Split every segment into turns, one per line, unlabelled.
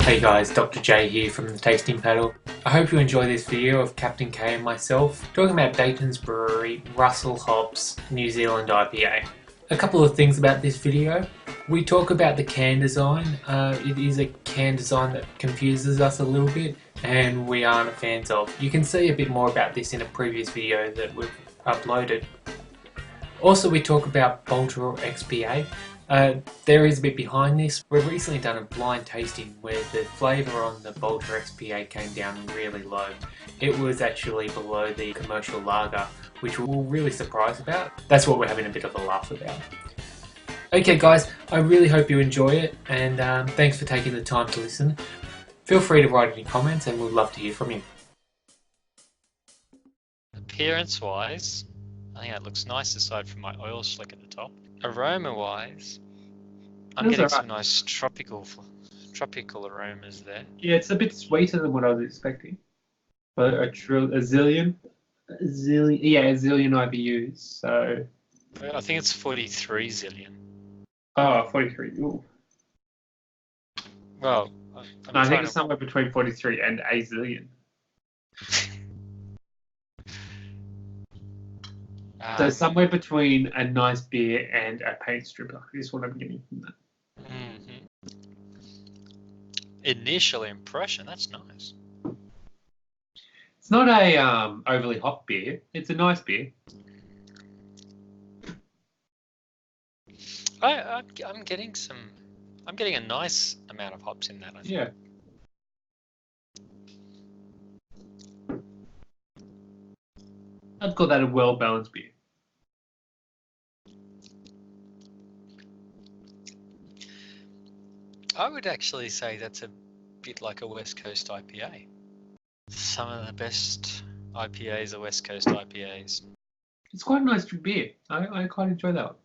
Hey guys, Dr. J here from the Tasting Paddle. I hope you enjoy this video of Captain K and myself talking about Dainton's Brewery Rus Le Hops New Zealand IPA. A couple of things about this video. We talk about the can design. It is a can design that confuses us a little bit and we aren't fans of. You can see a bit more about this in a previous video that we've uploaded. Also, we talk about Bolter XPA. There is a bit behind this. We've recently done a blind tasting where the flavour on the Bolter XPA came down really low. It was actually below the commercial lager, which we were really surprised about. That's what we're having a bit of a laugh about. Okay guys, I really hope you enjoy it, and thanks for taking the time to listen. Feel free to write any comments and we'd love to hear from you.
Appearance wise, I think that looks nice aside from my oil slick at the top. Aroma wise, I'm getting some nice tropical aromas there.
Yeah, it's a bit sweeter than what I was expecting. But a zillion IBUs. So
I think it's 43 zillion.
oh, 43. Ooh.
Well,
I think it's somewhere between 43 and a zillion. So somewhere between a nice beer and a paint stripper is what I'm getting from that.
Initial impression, that's nice.
It's not a overly hot beer. It's a nice beer.
I'm getting a nice amount of hops in that, I think.
Yeah. I'd call that a well-balanced beer.
I would actually say that's a bit like a West Coast IPA. Some of the best IPAs are West Coast IPAs.
It's quite a nice beer. I quite enjoy that one.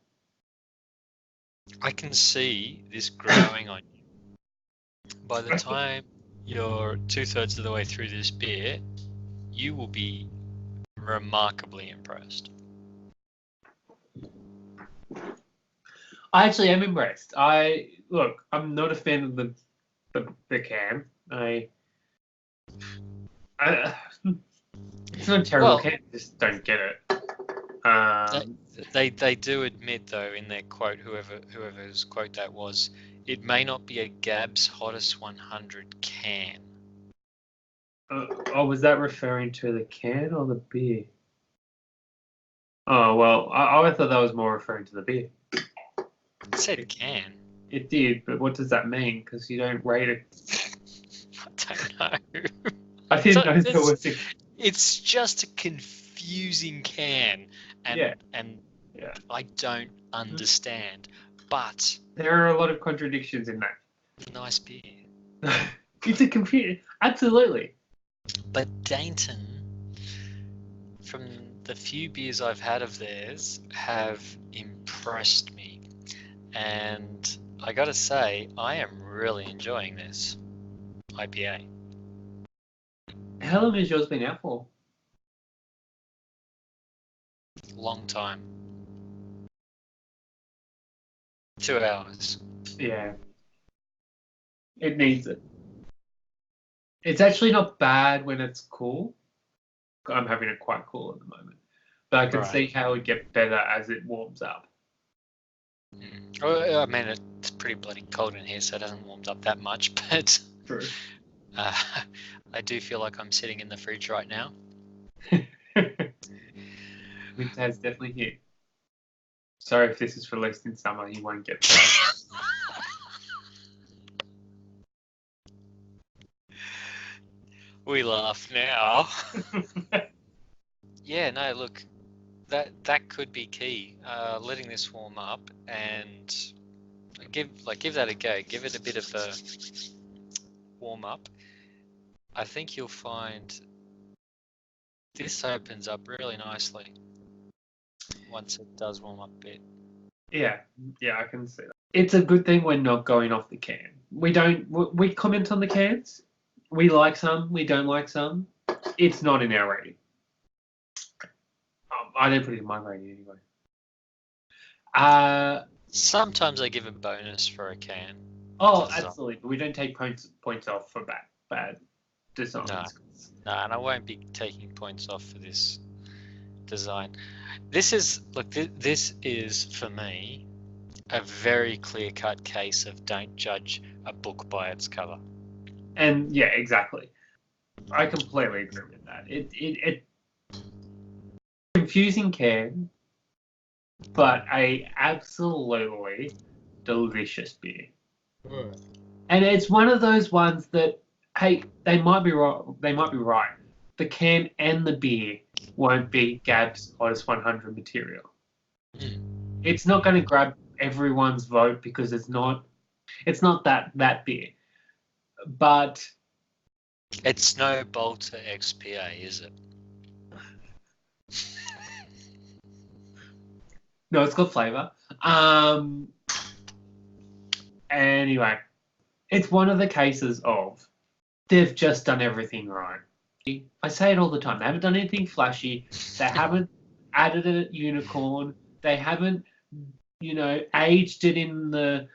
I can see this growing on you. By the time you're 2/3 of the way through this beer, you will be remarkably impressed.
I actually am impressed. I'm not a fan of the can. It's not a terrible can. I just don't get it.
They do admit though in their quote, whoever's quote that was, it may not be a Gab's Hottest 100 can.
Was that referring to the can or the beer? Oh well, I thought that was more referring to the beer.
It said can.
It did, but what does that mean? Because you don't rate it.
I don't know.
I didn't know there was a...
It's just a confusing can, and I don't understand. But
there are a lot of contradictions in that.
Nice beer.
It's a computer, absolutely.
But Dainton, from the few beers I've had of theirs, have impressed me. And I gotta say, I am really enjoying this IPA.
How long has yours been out for?
Long time. 2 hours.
Yeah. It needs it. It's actually not bad when it's cool. I'm having it quite cool at the moment. But I can see how it would get better as it warms up.
Well, I mean, it's pretty bloody cold in here, so it hasn't warmed up that much, but
true.
I do feel like I'm sitting in the fridge right now.
Winter has definitely hit. Sorry if this is released in summer, you won't get that.
We laugh now. Yeah, no, look, that could be key. Letting this warm up and give that a go. Give it a bit of a warm up. I think you'll find this opens up really nicely once it does warm up a bit.
Yeah, I can see that. It's a good thing we're not going off the can. We comment on the cans. We like some, we don't like some. It's not in our rating. I don't put it in my rating anyway.
Sometimes I give a bonus for a can.
Oh,
design.
absolutely. But we don't take points off for bad designs.
No, and I won't be taking points off for this design. This is this is for me a very clear-cut case of don't judge a book by its cover.
And yeah, exactly. I completely agree with that. It confusing can, but a absolutely delicious beer. And it's one of those ones that, hey, they might be right. They might be right. The can and the beer won't be Gab's hottest 100 material. It's not going to grab everyone's vote because it's not. It's not that beer. But
It's no Bolter XPA, is it?
no, it's got flavor. Anyway, it's one of the cases of they've just done everything right. I say it all the time. They haven't done anything flashy. They haven't added a unicorn. They haven't, aged it in the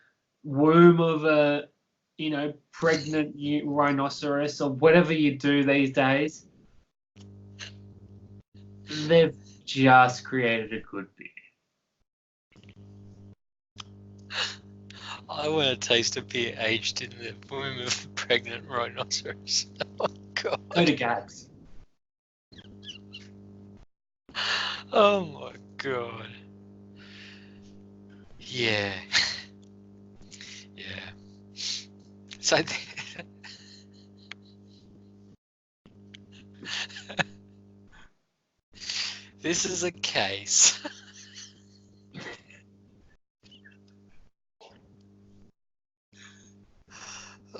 womb of a, pregnant rhinoceros or whatever you do these days. They've just created a good beer.
I want to taste a beer aged in the womb of a pregnant rhinoceros. Oh god.
Go to Gabs.
Oh my god. Yeah. Yeah. So this is a case.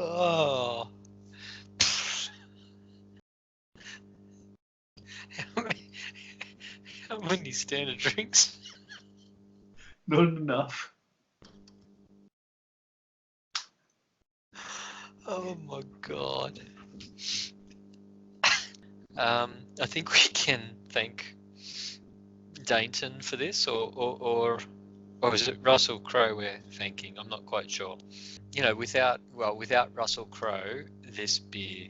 Oh. How many standard drinks?
Not enough.
Oh my god. I think we can thank Dainton for this, or is it Russell Crowe we're thanking? I'm not quite sure. Without Russell Crowe, this beer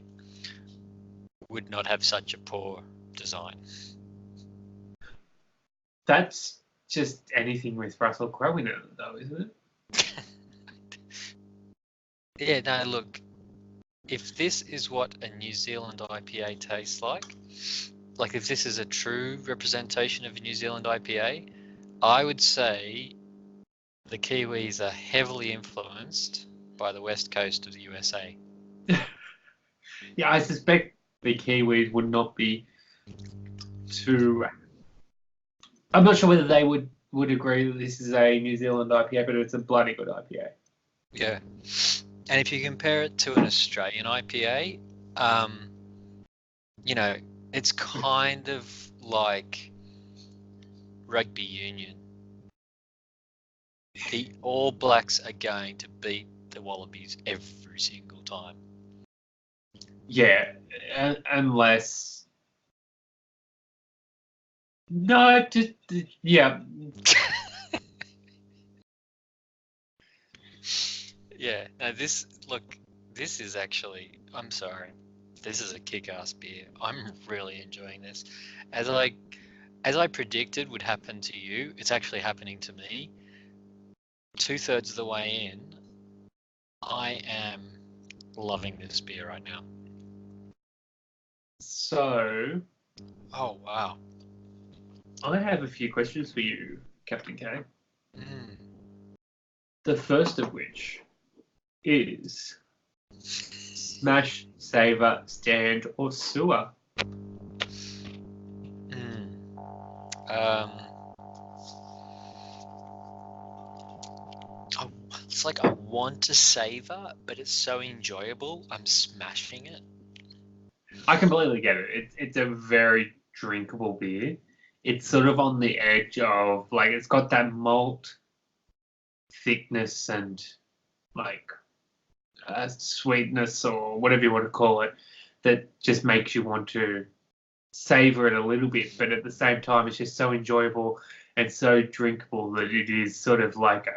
would not have such a poor design.
That's just anything with Russell Crowe in it, though, isn't it?
Yeah, no, look, if this is what a New Zealand IPA tastes like if this is a true representation of a New Zealand IPA, I would say the Kiwis are heavily influenced by the west coast of the USA.
Yeah, I suspect the Kiwis would not be too. I'm not sure whether they would agree that this is a New Zealand IPA, but it's a bloody good IPA.
Yeah. And if you compare it to an Australian IPA, it's kind of like rugby union. The All Blacks are going to beat the Wallabies every single time.
Yeah, unless. No, just yeah.
Yeah. No, this is actually. I'm sorry. This is a kick-ass beer. I'm really enjoying this. As I predicted would happen to you, it's actually happening to me. 2/3 of the way in, I am loving this beer right now.
So.
Oh wow.
I have a few questions for you, Captain K.
Mm.
The first of which is smash, saver, stand, or sewer.
It's like I want to savor, but it's so enjoyable. I'm smashing it.
I completely get it. It's a very drinkable beer. It's sort of on the edge of it's got that malt thickness and sweetness or whatever you want to call it that just makes you want to savor it a little bit, but at the same time it's just so enjoyable and so drinkable that it is sort of like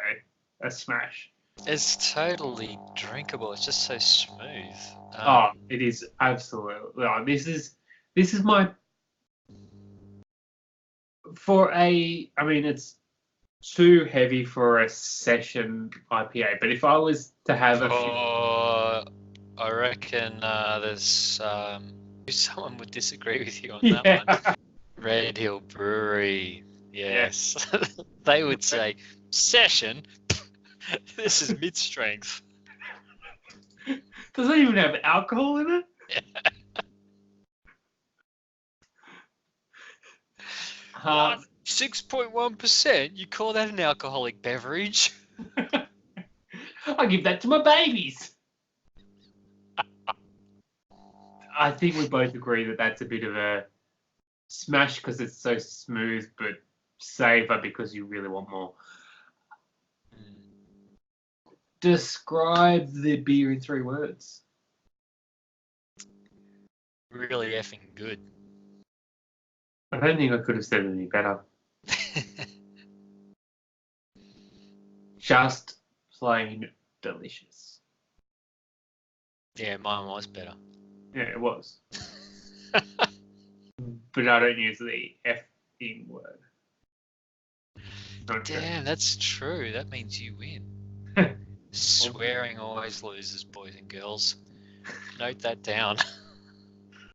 a smash.
It's totally drinkable. It's just so smooth.
Oh, it is absolutely. Oh, this is my for a. I mean, it's too heavy for a session IPA. But if I was to have a few,
Oh, I reckon there's someone would disagree with you on that
yeah,
one. Red Hill Brewery, yes, they would say session. This is mid strength.
does it even have alcohol in it?
6.1%. You call that an alcoholic beverage?
I give that to my babies. I think we both agree that that's a bit of a smash because it's so smooth, but savor because you really want more. Describe the beer in 3 words.
Really effing good.
I don't think I could have said any better. Just plain delicious.
Yeah, mine was better.
Yeah, it was. But I don't use the F-ing word. Not
Damn, that's true. That means you win. Swearing always loses, boys and girls. Note that down.